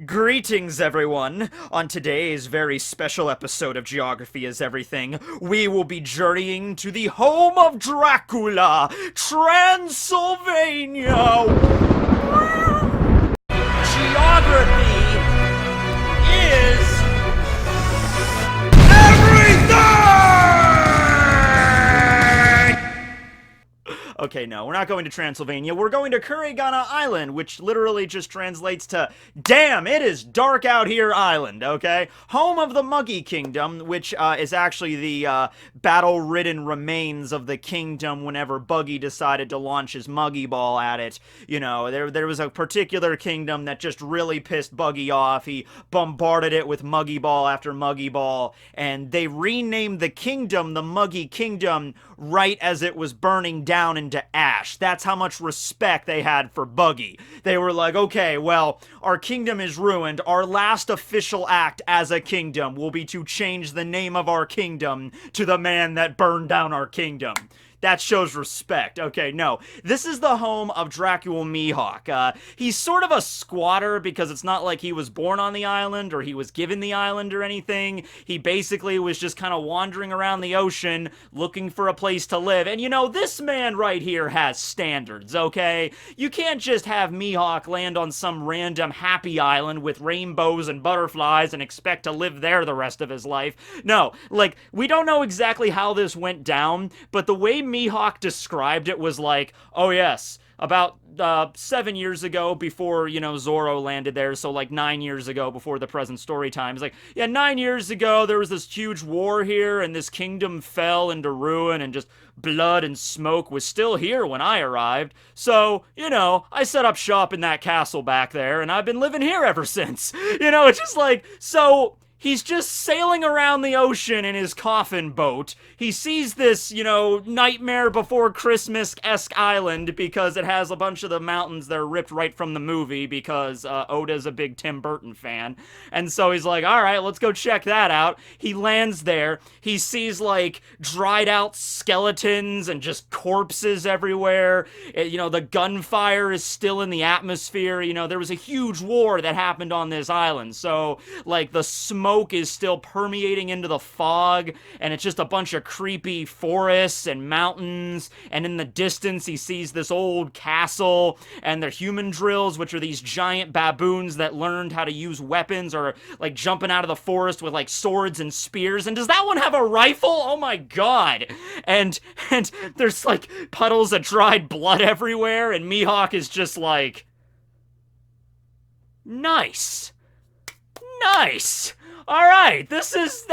Greetings, everyone! On today's very special episode of Geography is Everything, we will be journeying to the home of Dracula, Transylvania! Geography is everything! Okay, no, we're not going to Transylvania. We're going to KURAIGANA Island, which literally just translates to "Damn, it is dark out here" island, okay? Home of the Muggy Kingdom, which is actually the battle-ridden remains of the kingdom whenever Buggy decided to launch his Muggy Ball at it. You know, there was a particular kingdom that just really pissed Buggy off. He bombarded it with Muggy Ball after Muggy Ball, and they renamed the kingdom the Muggy Kingdom right as it was burning down into ash. That's how much respect they had for Buggy. They were like, okay, well, our kingdom is ruined. Our last official act as a kingdom will be to change the name of our kingdom to the man that burned down our kingdom. That shows respect. Okay, no. This is the home of Dracula Mihawk. He's sort of a squatter because it's not like he was born on the island or he was given the island or anything. He basically was just kind of wandering around the ocean looking for a place to live. And you know, this man right here has standards, okay? You can't just have Mihawk land on some random happy island with rainbows and butterflies and expect to live there the rest of his life. No, like, we don't know exactly how this went down, but the way Mihawk described it was like, oh yes, about 7 years ago before, you know, Zoro landed there, so like 9 years ago before the present story time. It's like, yeah, 9 years ago there was this huge war here and this kingdom fell into ruin and just blood and smoke was still here when I arrived. So, you know, I set up shop in that castle back there and I've been living here ever since. You know, it's just like, so he's just sailing around the ocean in his coffin boat. He sees this, you know, Nightmare Before Christmas-esque island because it has a bunch of the mountains that are ripped right from the movie because Oda's a big Tim Burton fan. And so he's like, all right, let's go check that out. He lands there. He sees, like, dried out skeletons and just corpses everywhere. You know, the gunfire is still in the atmosphere. You know, there was a huge war that happened on this island. So, like, the smoke is still permeating into the fog, and it's just a bunch of creepy forests and mountains, and in the distance he sees this old castle, and the human drills, which are these giant baboons that learned how to use weapons, or like jumping out of the forest with like swords and spears. And does that one have a rifle? Oh my god. And there's like puddles of dried blood everywhere, and Mihawk is just like, nice. Alright, this is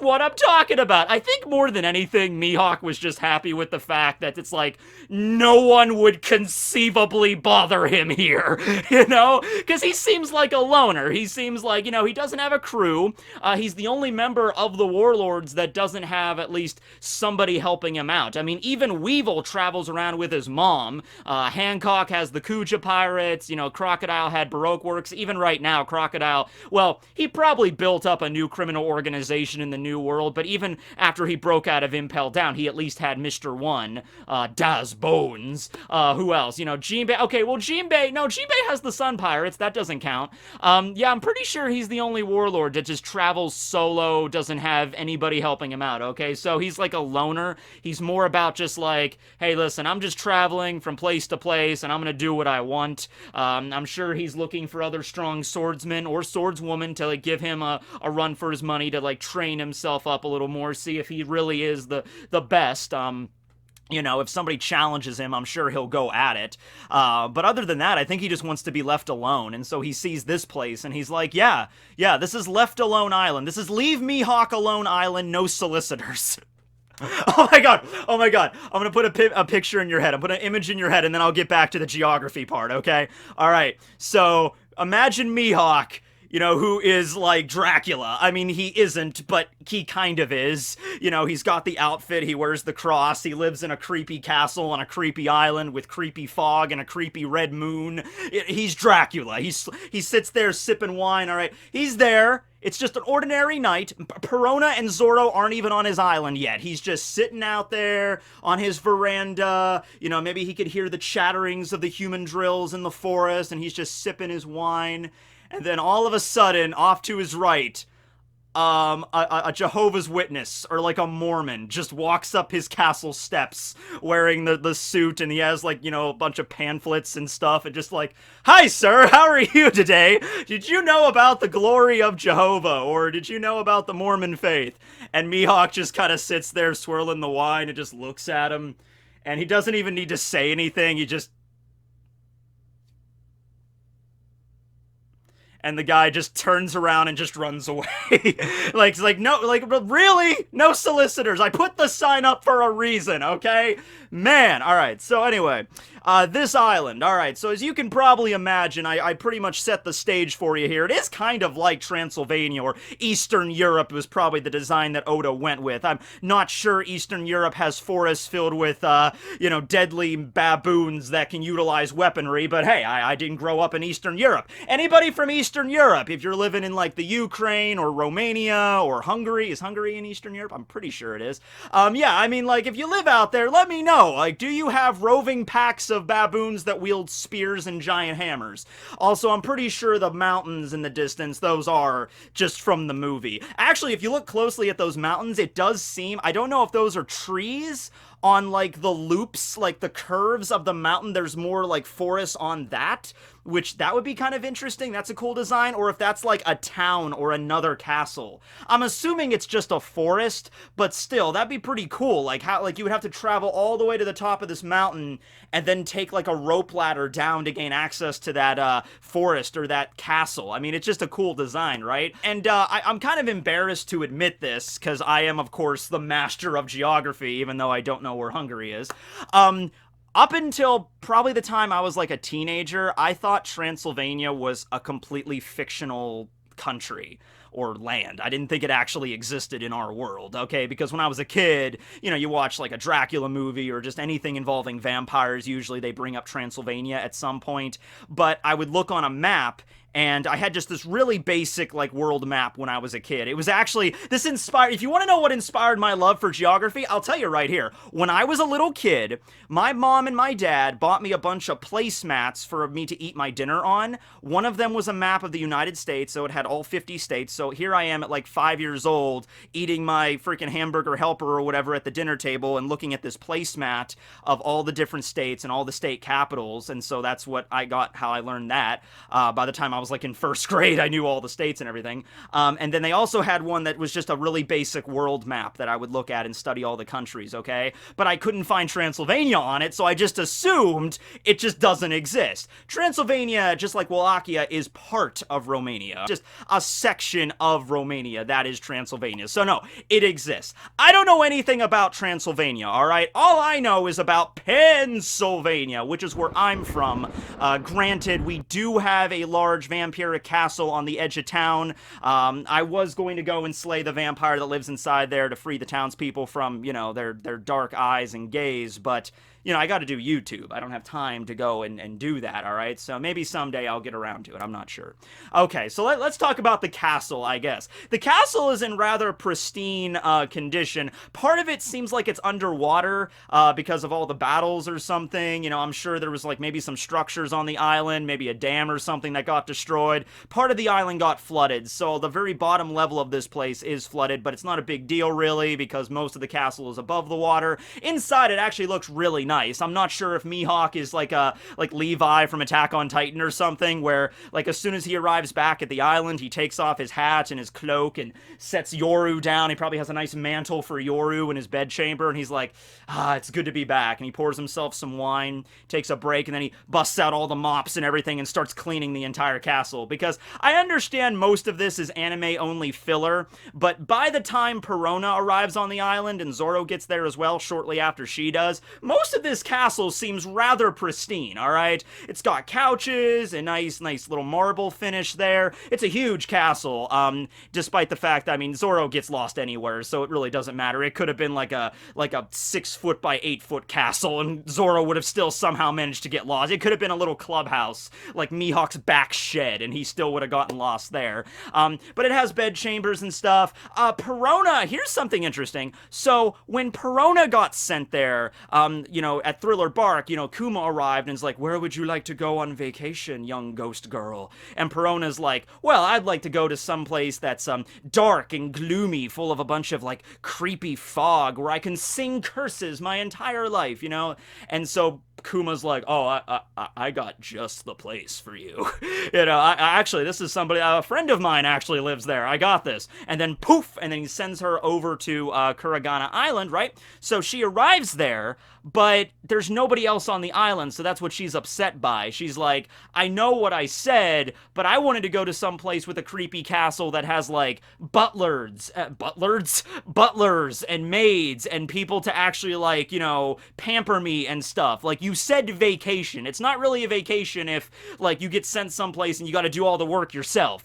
what I'm talking about. I think more than anything, Mihawk was just happy with the fact that it's like, no one would conceivably bother him here, you know? Because he seems like a loner. He seems like, you know, he doesn't have a crew. He's the only member of the warlords that doesn't have at least somebody helping him out. I mean, even Weevil travels around with his mom. Hancock has the Kuja Pirates. You know, Crocodile had Baroque Works. Even right now, Crocodile, well, he probably built up a new criminal organization in the New World, but even after he broke out of Impel Down, he at least had Mr. One, Das Bones. Who else? You know, Jinbei. Okay, well, Jinbei has the Sun Pirates. That doesn't count. Yeah, I'm pretty sure he's the only warlord that just travels solo, doesn't have anybody helping him out, okay? So he's like a loner. He's more about just like, hey, listen, I'm just traveling from place to place, and I'm gonna do what I want. I'm sure he's looking for other strong swordsmen or swordswomen to like give him a run for his money, to like train himself up a little more, see if he really is the best. You know, if somebody challenges him, I'm sure he'll go at it. But other than that, I think he just wants to be left alone. And so he sees this place and he's like, yeah, this is Left Alone Island. This is Leave Mihawk Alone Island, no solicitors. Oh my god. I'm gonna put a picture in your head. I'm put an image in your head, and then I'll get back to the geography part, okay? Alright, so imagine Mihawk, you know, who is like Dracula. I mean, he isn't, but he kind of is. You know, he's got the outfit, he wears the cross, he lives in a creepy castle on a creepy island with creepy fog and a creepy red moon. He's Dracula. He sits there sipping wine, alright? He's there. It's just an ordinary night. Perona and Zoro aren't even on his island yet. He's just sitting out there on his veranda. You know, maybe he could hear the chatterings of the human drills in the forest, and he's just sipping his wine. And then all of a sudden, off to his right, a Jehovah's Witness or like a Mormon just walks up his castle steps wearing the suit, and he has like, you know, a bunch of pamphlets and stuff, and just like, "Hi sir, how are you today? Did you know about the glory of Jehovah, or did you know about the Mormon faith?" And Mihawk just kind of sits there swirling the wine and just looks at him, and he doesn't even need to say anything. He just, and the guy just turns around and just runs away. like, no, like, really? No solicitors. I put the sign up for a reason, okay? Man, alright, so anyway, this island, alright, so as you can probably imagine, I pretty much set the stage for you here. It is kind of like Transylvania, or Eastern Europe was probably the design that Oda went with. I'm not sure Eastern Europe has forests filled with, you know, deadly baboons that can utilize weaponry, but hey, I didn't grow up in Eastern Europe. Anybody from Eastern Europe, if you're living in, like, the Ukraine, or Romania, or Hungary, is Hungary in Eastern Europe? I'm pretty sure it is. Yeah, I mean, like, if you live out there, let me know. Like, do you have roving packs of baboons that wield spears and giant hammers? Also, I'm pretty sure the mountains in the distance, those are just from the movie. Actually, if you look closely at those mountains, it does seem, I don't know if those are trees on, like, the loops, like, the curves of the mountain. There's more, like, forest on that, which that would be kind of interesting. That's a cool design. Or if that's, like, a town or another castle. I'm assuming it's just a forest, but still, that'd be pretty cool. Like, how, like, you would have to travel all the way to the top of this mountain and then take, like, a rope ladder down to gain access to that, forest or that castle. I mean, it's just a cool design, right? And, I'm kind of embarrassed to admit this, because I am, of course, the master of geography, even though I don't know where Hungary is. Up until probably the time I was like a teenager, I thought Transylvania was a completely fictional country or land. I didn't think it actually existed in our world, okay? Because when I was a kid, you know, you watch like a Dracula movie or just anything involving vampires, usually they bring up Transylvania at some point, but I would look on a map and I had just this really basic, like, world map when I was a kid. It was actually, this inspired, if you want to know what inspired my love for geography, I'll tell you right here. When I was a little kid, my mom and my dad bought me a bunch of placemats for me to eat my dinner on. One of them was a map of the United States, so it had all 50 states, so here I am at, like, 5 years old, eating my freaking hamburger helper or whatever at the dinner table and looking at this placemat of all the different states and all the state capitals, and so that's what I got, how I learned that. By the time I was like in first grade, I knew all the states and everything. And then they also had one that was just a really basic world map that I would look at and study all the countries, okay? But I couldn't find Transylvania on it, so I just assumed it just doesn't exist. Transylvania, just like Wallachia, is part of Romania. Just a section of Romania that is Transylvania. So no, it exists. I don't know anything about Transylvania, alright? All I know is about Pennsylvania, which is where I'm from. Granted, we do have a large vampiric castle on the edge of town. I was going to go and slay the vampire that lives inside there to free the townspeople from, you know, their dark eyes and gaze, but, you know, I gotta do YouTube. I don't have time to go and do that, alright? So maybe someday I'll get around to it, I'm not sure. Okay, so let's talk about the castle, I guess. The castle is in rather pristine condition. Part of it seems like it's underwater because of all the battles or something. You know, I'm sure there was like maybe some structures on the island, maybe a dam or something that got destroyed. Part of the island got flooded, so the very bottom level of this place is flooded, but it's not a big deal really because most of the castle is above the water. Inside it actually looks really nice. I'm not sure if Mihawk is like Levi from Attack on Titan or something, where like as soon as he arrives back at the island, he takes off his hat and his cloak and sets Yoru down. He probably has a nice mantle for Yoru in his bedchamber, and he's like, it's good to be back. And he pours himself some wine, takes a break, and then he busts out all the mops and everything and starts cleaning the entire castle. Because I understand most of this is anime-only filler, but by the time Perona arrives on the island and Zoro gets there as well shortly after she does, most of of this castle seems rather pristine, alright? It's got couches, a nice little marble finish there. It's a huge castle, despite the fact, I mean, Zoro gets lost anywhere, so it really doesn't matter. It could have been like a 6-foot by 8-foot castle, and Zoro would have still somehow managed to get lost. It could have been a little clubhouse, like Mihawk's back shed, and he still would have gotten lost there. But it has bed chambers and stuff. Perona, here's something interesting. So, when Perona got sent there, at Thriller Bark, Kuma arrived and is like, where would you like to go on vacation, young ghost girl? And Perona's like, well, I'd like to go to some place that's, dark and gloomy, full of a bunch of, like, creepy fog, where I can sing curses my entire life, And so Kuma's like, oh, I got just the place for you. I actually, this is somebody, a friend of mine actually lives there. I got this. And then poof, and then he sends her over to KURAIGANA Island, right? So she arrives there, but there's nobody else on the island, so that's what she's upset by. She's like, I know what I said, but I wanted to go to some place with a creepy castle that has, like, butlers and maids and people to actually, like, pamper me and stuff. Like, you said vacation. It's not really a vacation if, like, you get sent someplace and you gotta do all the work yourself,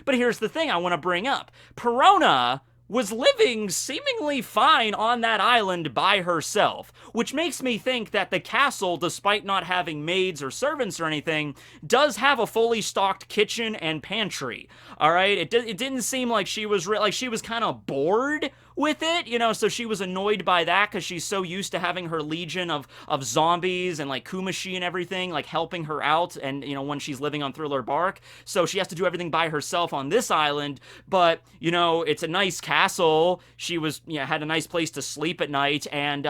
But here's the thing I want to bring up. Perona was living seemingly fine on that island by herself, which makes me think that the castle, despite not having maids or servants or anything, does have a fully stocked kitchen and pantry. All right, it didn't seem like she was she was kind of bored with it, so she was annoyed by that because she's so used to having her legion of zombies and, like, Kumashi and everything, like, helping her out, and, when she's living on Thriller Bark, so she has to do everything by herself on this island, but, it's a nice castle, she was, had a nice place to sleep at night, and,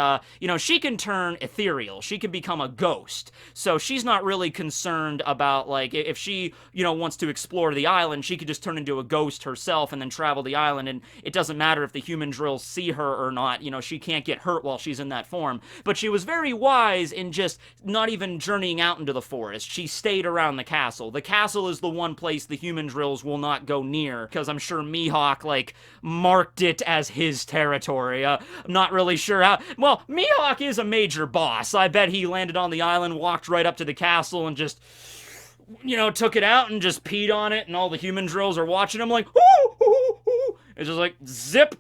she can turn ethereal, she can become a ghost, so she's not really concerned about, like, if she, wants to explore the island, she could just turn into a ghost herself and then travel the island, and it doesn't matter if the human drills see her or not, she can't get hurt while she's in that form. But she was very wise in just not even journeying out into the forest. She stayed around the castle. The castle is the one place the human drills will not go near, because I'm sure Mihawk, like, marked it as his territory. I'm not really sure how. Well, Mihawk is a major boss. I bet he landed on the island, walked right up to the castle, and just, took it out and just peed on it, and all the human drills are watching him like, ooh, ooh, ooh. It's just like, zip.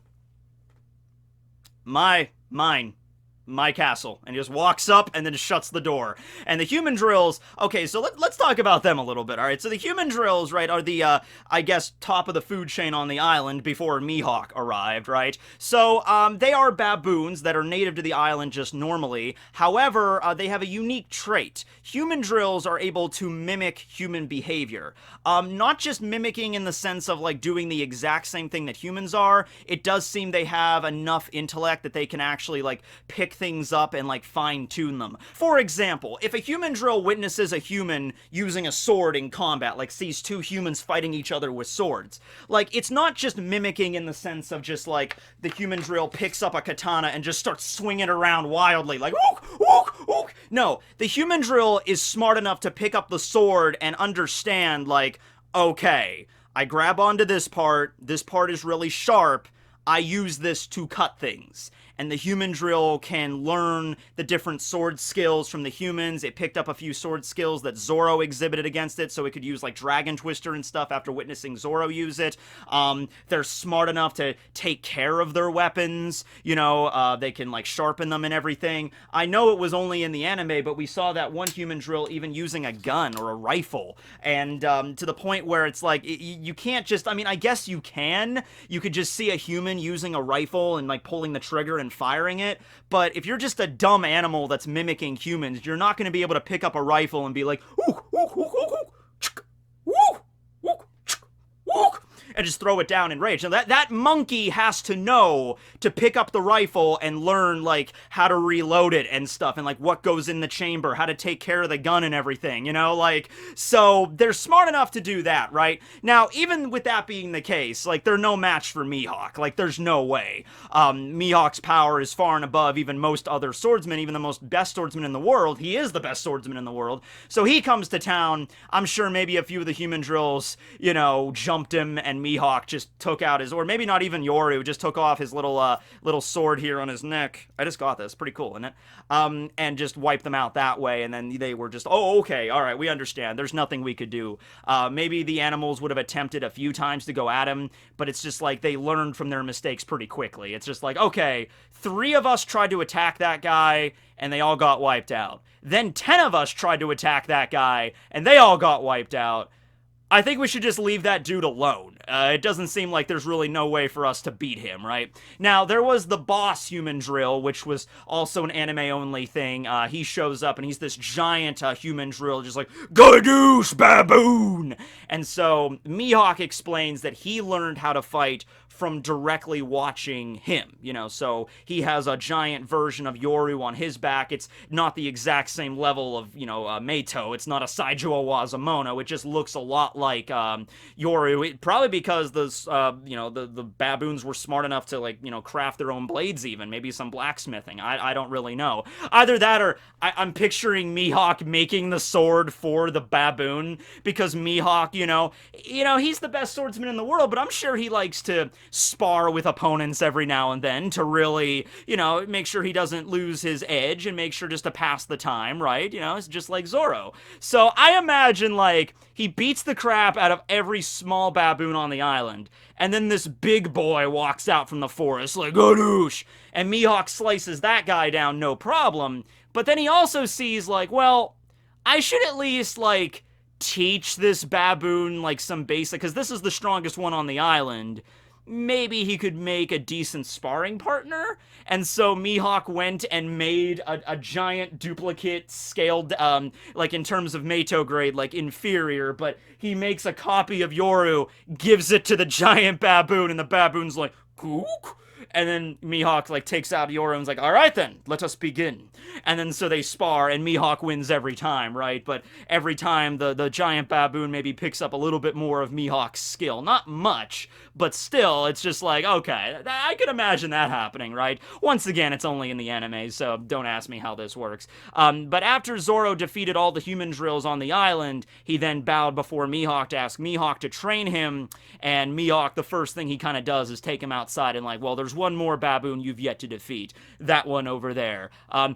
My castle, and he just walks up and then shuts the door. And the human drills, okay, so let's talk about them a little bit, alright? So the human drills, right, are the, I guess, top of the food chain on the island before Mihawk arrived, right? So, they are baboons that are native to the island just normally. However, they have a unique trait. Human drills are able to mimic human behavior. Not just mimicking in the sense of, like, doing the exact same thing that humans are. It does seem they have enough intellect that they can actually, like, pick things up and, like, fine-tune them. For example, if a human drill witnesses a human using a sword in combat, like sees two humans fighting each other with swords, like, it's not just mimicking in the sense of just, like, the human drill picks up a katana and just starts swinging around wildly, like, ook, ook, ook. No, the human drill is smart enough to pick up the sword and understand, like, okay, I grab onto this part is really sharp, I use this to cut things. And the human drill can learn the different sword skills from the humans. It picked up a few sword skills that Zoro exhibited against it, so it could use, like, Dragon Twister and stuff after witnessing Zoro use it. They're smart enough to take care of their weapons, they can, like, sharpen them and everything. I know it was only in the anime, but we saw that one human drill even using a gun or a rifle, and to the point where it's like, you can't just, I mean, I guess you can. You could just see a human using a rifle and, like, pulling the trigger and firing it, but if you're just a dumb animal that's mimicking humans, you're not going to be able to pick up a rifle and be like, ook, ook, ook, ook, ook, chk, ook, ook, chk, ook, and just throw it down in rage. Now that monkey has to know to pick up the rifle and learn, like, how to reload it and stuff, and, like, what goes in the chamber, how to take care of the gun and everything, like, so they're smart enough to do that, right? Now, even with that being the case, like, they're no match for Mihawk. Like, there's no way. Mihawk's power is far and above even most other swordsmen, even the most best swordsman in the world. He is the best swordsman in the world. So he comes to town. I'm sure maybe a few of the human drills, jumped him, and Mihawk just took out his, or maybe not even Yoru, just took off his little sword here on his neck. I just got this. Pretty cool, isn't it? And just wiped them out that way, and then they were just, oh, okay, all right, we understand. There's nothing we could do. Maybe the animals would have attempted a few times to go at him, but it's just like they learned from their mistakes pretty quickly. It's just like, okay, 3 of us tried to attack that guy, and they all got wiped out. Then 10 of us tried to attack that guy, and they all got wiped out. I think we should just leave that dude alone. It doesn't seem like there's really no way for us to beat him, right? Now, there was the boss human drill, which was also an anime-only thing. He shows up, and he's this giant human drill, just like, Gadoosh, baboon! And so, Mihawk explains that he learned how to fight from directly watching him, you know, so he has a giant version of Yoru on his back. It's not the exact same level of, you know, Meito. It's not a Saijuo Wazamono. It just looks a lot like Yoru, probably because those, you know, the baboons were smart enough to, like, you know, craft their own blades even, maybe some blacksmithing. I don't really know. Either that or I'm picturing Mihawk making the sword for the baboon, because Mihawk, you know, he's the best swordsman in the world, but I'm sure he likes to spar with opponents every now and then to really, you know, make sure he doesn't lose his edge and make sure just to pass the time, right? You know, it's just like Zoro. So I imagine, like, he beats the crap out of every small baboon on the island, and then this big boy walks out from the forest like, Gadoosh! And Mihawk slices that guy down, no problem. But then he also sees, like, well, I should at least, like, teach this baboon, like, some basic, because this is the strongest one on the island. Maybe he could make a decent sparring partner. And so Mihawk went and made a giant duplicate scaled, like in terms of Meito grade, like inferior, but he makes a copy of Yoru, gives it to the giant baboon, and the baboon's like, Kook? And then Mihawk, like, takes out Yoru and's like, all right then, let us begin. And then so they spar, and Mihawk wins every time, right? But every time the giant baboon maybe picks up a little bit more of Mihawk's skill. Not much, but still, it's just like, okay, I could imagine that happening, right? Once again, it's only in the anime, so don't ask me how this works. But after Zoro defeated all the human drills on the island, he then bowed before Mihawk to ask Mihawk to train him, and Mihawk, the first thing he kind of does is take him outside and like, well, there's one more baboon you've yet to defeat. That one over there.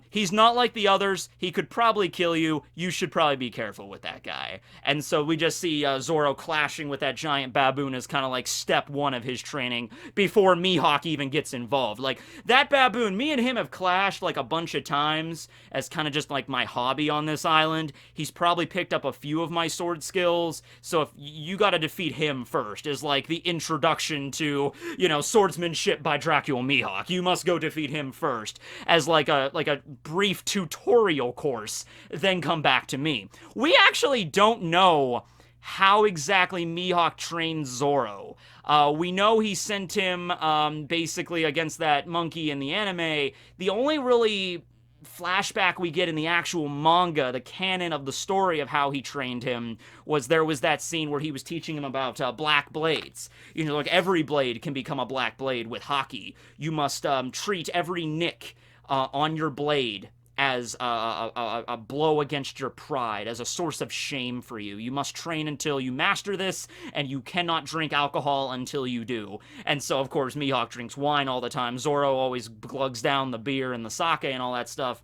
He's not like the others. He could probably kill you. You should probably be careful with that guy. And so we just see Zoro clashing with that giant baboon as kind of like step 1 of his training before Mihawk even gets involved. Like, that baboon, me and him have clashed like a bunch of times as kind of just like my hobby on this island. He's probably picked up a few of my sword skills, so if you gotta defeat him first is like the introduction to, you know, swordsmanship by Dracula Mihawk. You must go defeat him first as like a brief tutorial course, then come back to me. We actually don't know how exactly Mihawk trained Zoro. We know he sent him basically against that monkey in the anime. The only really flashback we get in the actual manga, the canon of the story of how he trained him, was there was that scene where he was teaching him about black blades. You know, like every blade can become a black blade with hockey. You must treat every nick on your blade as a blow against your pride, as a source of shame for you. You must train until you master this, and you cannot drink alcohol until you do. And so, of course, Mihawk drinks wine all the time. Zoro always glugs down the beer and the sake and all that stuff.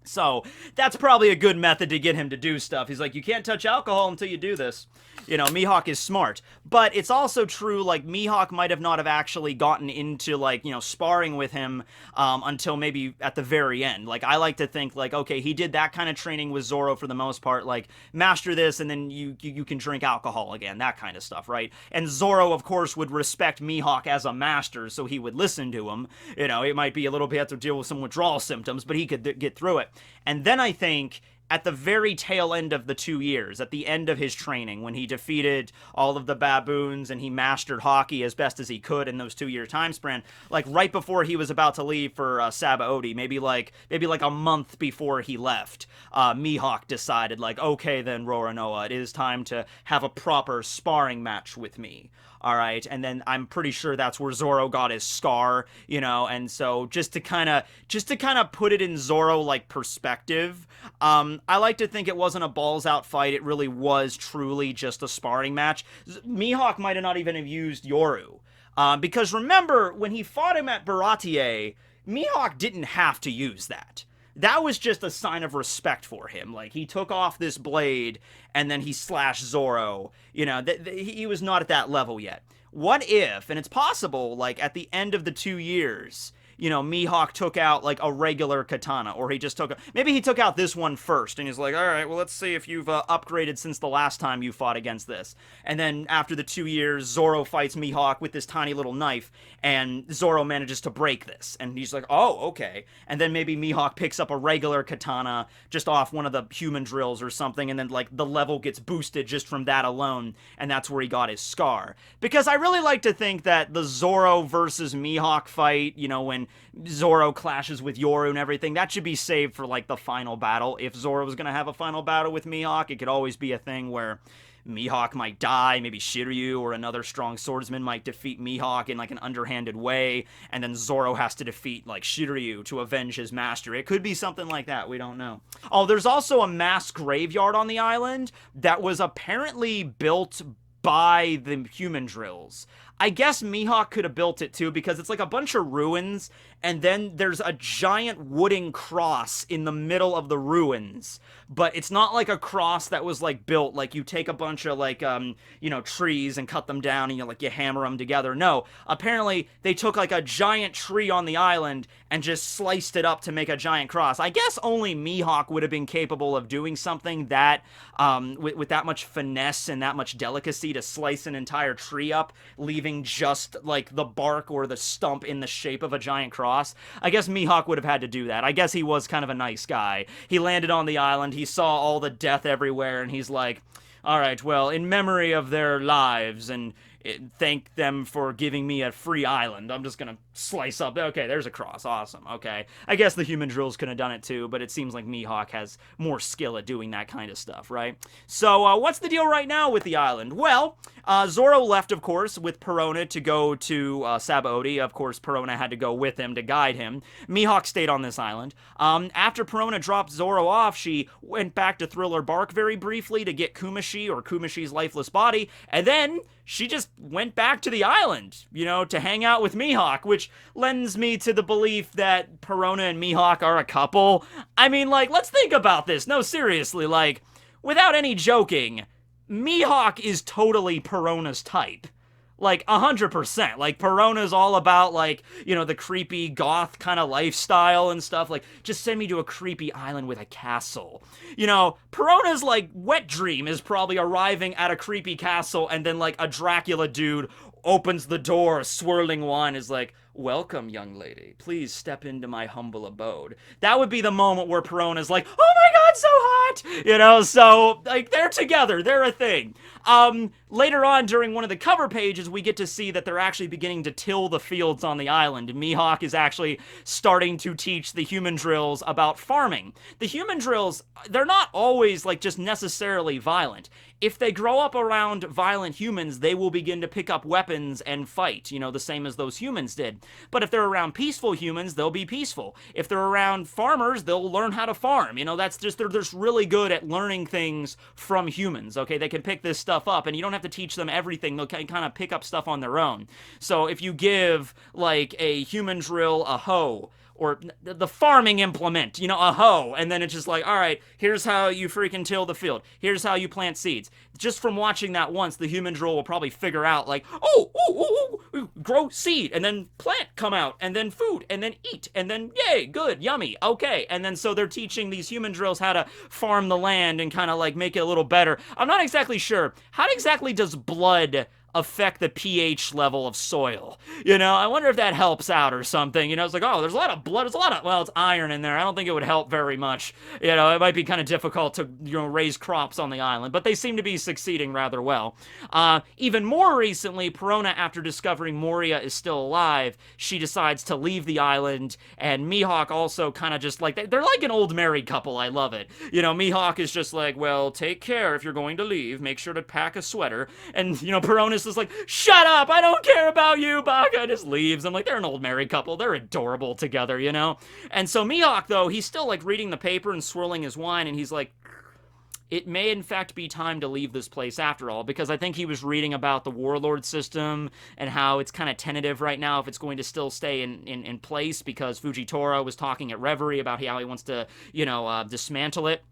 So, that's probably a good method to get him to do stuff. He's like, you can't touch alcohol until you do this. You know, Mihawk is smart. But it's also true, like, Mihawk might have not have actually gotten into, like, you know, sparring with him until maybe at the very end. Like, I like to think, like, okay, he did that kind of training with Zoro for the most part. Like, master this, and then you can drink alcohol again. That kind of stuff, right? And Zoro, of course, would respect Mihawk as a master, so he would listen to him. You know, it might be a little bit, have to deal with some withdrawal symptoms, but he could get through it. And then I think at the very tail end of the 2 years, at the end of his training, when he defeated all of the baboons and he mastered hockey as best as he could in those 2-year time span, like right before he was about to leave for Sabaody, maybe like a month before he left, Mihawk decided, like, okay then, Roronoa, it is time to have a proper sparring match with me. All right, and then I'm pretty sure that's where Zoro got his scar, you know, and so just to kind of put it in Zoro like perspective, I like to think it wasn't a balls-out fight. It really was truly just a sparring match. Mihawk might have not even have used Yoru. Because remember, when he fought him at Baratie, Mihawk didn't have to use that. That was just a sign of respect for him. Like, he took off this blade, and then he slashed Zoro. You know, he was not at that level yet. What if, and it's possible, like, at the end of the 2 years, you know, Mihawk took out, like, a regular katana, or he just took, maybe he took out this one first, and he's like, alright, well, let's see if you've upgraded since the last time you fought against this. And then, after the 2 years, Zoro fights Mihawk with this tiny little knife, and Zoro manages to break this. And he's like, oh, okay. And then maybe Mihawk picks up a regular katana just off one of the human drills or something, and then, like, the level gets boosted just from that alone, and that's where he got his scar. Because I really like to think that the Zoro versus Mihawk fight, you know, when Zoro clashes with Yoru and everything, that should be saved for, like, the final battle. If Zoro was gonna have a final battle with Mihawk, it could always be a thing where Mihawk might die, maybe Shiryu or another strong swordsman might defeat Mihawk in, like, an underhanded way, and then Zoro has to defeat, like, Shiryu to avenge his master. It could be something like that, we don't know. Oh, there's also a mass graveyard on the island that was apparently built by the human drills. I guess Mihawk could have built it too, because it's like a bunch of ruins, and then there's a giant wooden cross in the middle of the ruins. But it's not like a cross that was, like, built, like, you take a bunch of, like, you know, trees and cut them down and, you hammer them together. No, apparently they took, like, a giant tree on the island and just sliced it up to make a giant cross. I guess only Mihawk would have been capable of doing something that, with that much finesse and that much delicacy, to slice an entire tree up, leaving just, like, the bark or the stump in the shape of a giant cross. I guess Mihawk would have had to do that. I guess he was kind of a nice guy. He landed on the island, he saw all the death everywhere, and he's like, alright, well, in memory of their lives, and thank them for giving me a free island, I'm just gonna slice up. Okay, there's a cross. Awesome. Okay. I guess the human drills could have done it too, but it seems like Mihawk has more skill at doing that kind of stuff, right? So, what's the deal right now with the island? Well, Zoro left, of course, with Perona to go to Sabaody. Of course, Perona had to go with him to guide him. Mihawk stayed on this island. After Perona dropped Zoro off, she went back to Thriller Bark very briefly to get Kumashi, or Kumashi's lifeless body, and then she just went back to the island, you know, to hang out with Mihawk, which lends me to the belief that Perona and Mihawk are a couple. I mean, like, let's think about this. No, seriously, like, without any joking, Mihawk is totally Perona's type. Like, 100%. Like, Perona's all about, like, you know, the creepy goth kind of lifestyle and stuff. Like, just send me to a creepy island with a castle. You know, Perona's, like, wet dream is probably arriving at a creepy castle, and then, like, a Dracula dude opens the door, swirling wine, is like, welcome, young lady. Please step into my humble abode. That would be the moment where Perona's like, oh my god, so hot! You know, so, like, they're together. They're a thing. Later on, during one of the cover pages, we get to see that they're actually beginning to till the fields on the island. Mihawk is actually starting to teach the human drills about farming. The human drills, they're not always, like, just necessarily violent. If they grow up around violent humans, they will begin to pick up weapons and fight, you know, the same as those humans did. But if they're around peaceful humans, they'll be peaceful. If they're around farmers, they'll learn how to farm. You know, that's just, they're just really good at learning things from humans, okay? They can pick this stuff up, and you don't have to teach them everything. They'll kind of pick up stuff on their own. So if you give, like, a human drill a hoe, or the farming implement, you know, a hoe, and then it's just like, all right, here's how you freaking till the field. Here's how you plant seeds. Just from watching that once, the human drill will probably figure out, like, grow seed, and then plant come out, and then food, and then eat, and then, yay, good, yummy, okay. And then so they're teaching these human drills how to farm the land and kind of, like, make it a little better. I'm not exactly sure. How exactly does blood affect the pH level of soil? You know, I wonder if that helps out or something. You know, it's like, oh, there's a lot of blood, there's a lot of, well, it's iron in there. I don't think it would help very much. You know, it might be kind of difficult to, you know, raise crops on the island, but they seem to be succeeding rather well. Even more recently, Perona, after discovering Moria is still alive, she decides to leave the island, and Mihawk also kind of just, like, they're like an old married couple. I love it. You know, Mihawk is just like, well, take care if you're going to leave. Make sure to pack a sweater. And, you know, Perona's just is like, shut up, I don't care about you, Baka, just leaves. I'm like, they're an old married couple, they're adorable together, you know? And so Mihawk, though, he's still, like, reading the paper and swirling his wine, and he's like, it may in fact be time to leave this place after all, because I think he was reading about the warlord system and how it's kind of tentative right now if it's going to still stay in place, because Fujitora was talking at Reverie about how he wants to, you know, dismantle it.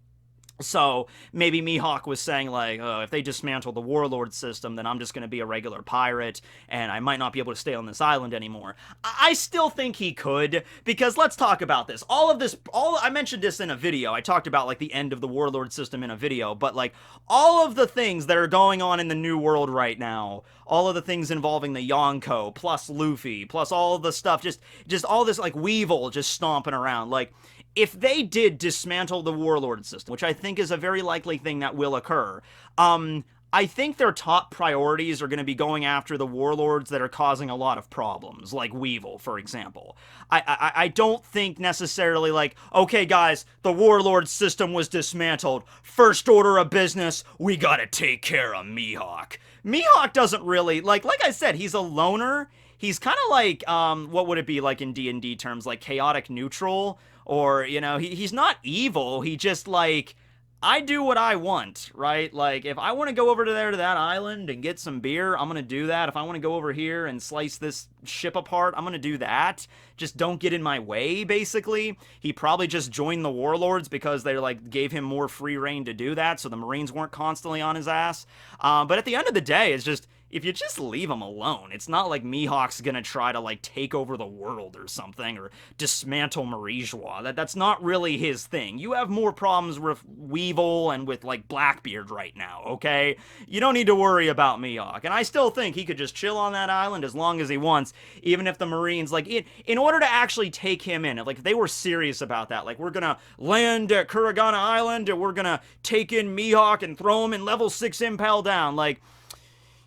So maybe Mihawk was saying, like, oh, if they dismantle the warlord system, then I'm just going to be a regular pirate, and I might not be able to stay on this island anymore. I still think he could, because let's talk about this. I mentioned this in a video. I talked about, like, the end of the warlord system in a video, but, like, all of the things that are going on in the new world right now, all of the things involving the Yonko, plus Luffy, plus all of the stuff, just all this, like, Weevil just stomping around, like, if they did dismantle the warlord system, which I think is a very likely thing that will occur, I think their top priorities are going to be going after the warlords that are causing a lot of problems, like Weevil, for example. I don't think necessarily like, okay, guys, the warlord system was dismantled. First order of business, we gotta take care of Mihawk. Mihawk doesn't really, like I said, he's a loner. He's kind of like, what would it be like in D&D terms, like chaotic neutral? Or, you know, he's not evil, he just, like, I do what I want, right? Like, if I want to go over to that island and get some beer, I'm gonna do that. If I want to go over here and slice this ship apart, I'm gonna do that. Just don't get in my way, basically. He probably just joined the warlords because they, like, gave him more free reign to do that, so the Marines weren't constantly on his ass. But at the end of the day, it's just, if you just leave him alone, it's not like Mihawk's gonna try to, like, take over the world or something, or dismantle Marijois. That's not really his thing. You have more problems with Weevil and with, like, Blackbeard right now, okay? You don't need to worry about Mihawk. And I still think he could just chill on that island as long as he wants, even if the Marines, like, in order to actually take him in, like, if they were serious about that, like, we're gonna land at KURAIGANA Island, and we're gonna take in Mihawk and throw him in level 6 Impel Down, like,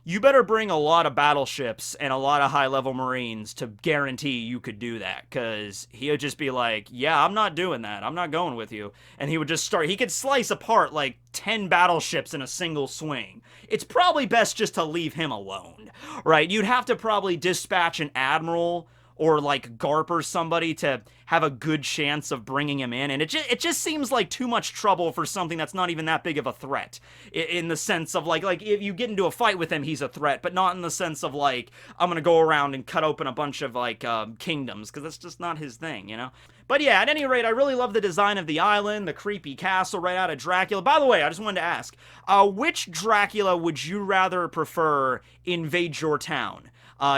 you better bring a lot of battleships and a lot of high-level Marines to guarantee you could do that, because he would just be like, yeah, I'm not doing that, I'm not going with you, and he would just start, he could slice apart, like, 10 battleships in a single swing. It's probably best just to leave him alone, right? You'd have to probably dispatch an admiral or, like, Garp or somebody to have a good chance of bringing him in, and it just seems like too much trouble for something that's not even that big of a threat, in the sense of, like, if you get into a fight with him, he's a threat, but not in the sense of, like, I'm gonna go around and cut open a bunch of, like, kingdoms, because that's just not his thing, you know? But yeah, at any rate, I really love the design of the island, the creepy castle right out of Dracula. By the way, I just wanted to ask, which Dracula would you rather prefer invade your town?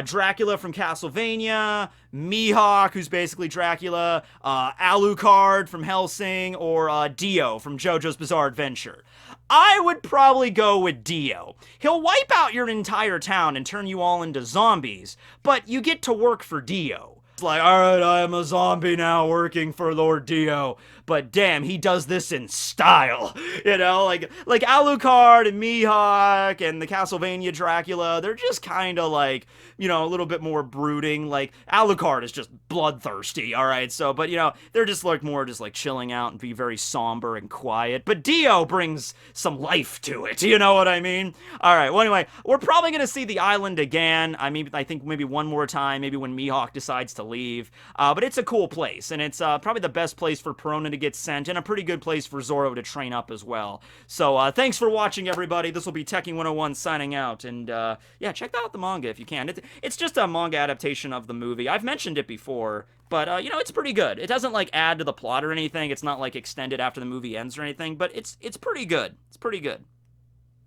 Dracula from Castlevania, Mihawk, who's basically Dracula, Alucard from Hellsing, or Dio from JoJo's Bizarre Adventure. I would probably go with Dio. He'll wipe out your entire town and turn you all into zombies, but you get to work for Dio. It's like, alright, I am a zombie now working for Lord Dio. But damn, he does this in style. You know, like Alucard and Mihawk and the Castlevania Dracula, they're just kind of like, you know, a little bit more brooding. Like, Alucard is just bloodthirsty, alright? So, but, you know, they're just like more just like chilling out and be very somber and quiet. But Dio brings some life to it, you know what I mean? Alright, well anyway, we're probably gonna see the island again. I think maybe one more time, maybe when Mihawk decides to leave. But it's a cool place, and it's probably the best place for Perona to get sent, and a pretty good place for Zoro to train up as well. So thanks for watching, everybody. This will be Tekking101 signing out, and yeah, check out the manga if you can. It's just a manga adaptation of the movie. I've mentioned it before, but you know, it's pretty good. It doesn't like add to the plot or anything. It's not like extended after the movie ends or anything, but it's pretty good. It's pretty good.